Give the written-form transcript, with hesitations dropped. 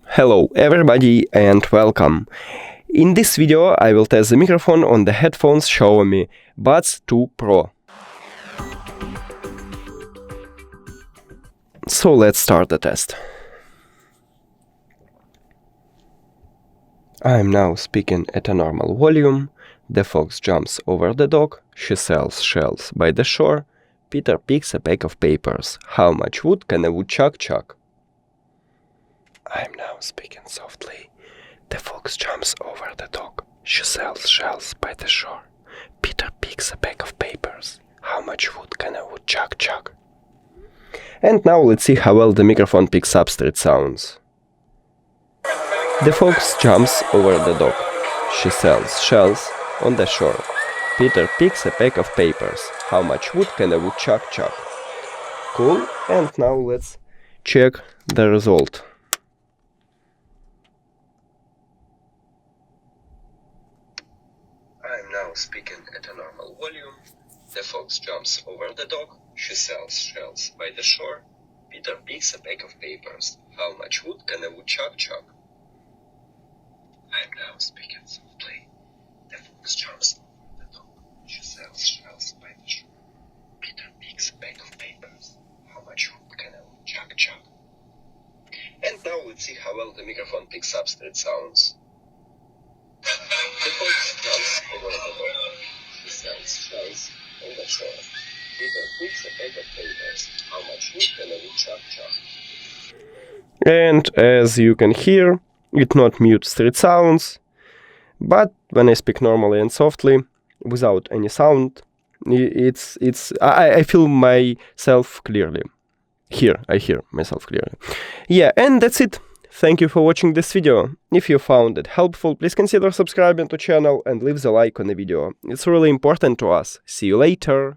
Hello everybody and welcome. In this video I will test the microphone on the headphones Xiaomi Buds 2 Pro. So let's start the test. I am now speaking at a normal volume. The fox jumps over the dog. She sells shells by the shore. Peter picks a pack of papers. How much wood can a woodchuck chuck? I am now speaking softly. The fox jumps over the dog. She sells shells by the shore. Peter picks a pack of papers. How much wood can a woodchuck chuck? And now let's see how well the microphone picks up street sounds. The fox jumps over the dog. She sells shells on the shore. Peter picks a pack of papers. How much wood can a woodchuck chuck? Cool, and now let's check the result. I am now speaking at a normal volume. The fox jumps over the dog. She sells shells by the shore. Peter picks a pack of papers. How much wood can a woodchuck chuck? I am now speaking softly. The fox jumps over the dog. She sells shells by the shore. Peter picks a pack of papers. How much wood can a woodchuck chuck? And now let's see how well the microphone picks up street sounds. The fox jumps over the dog. She sells shells on the shore. Peter picks a pack of papers. How much wood can a woodchuck chuck? And as you can hear, it not mute street sounds, but when I speak normally and softly, without any sound, I feel myself clearly. I hear myself clearly. Yeah, and that's it. Thank you for watching this video. If you found it helpful, please consider subscribing to the channel and leave the like on the video. It's really important to us. See you later.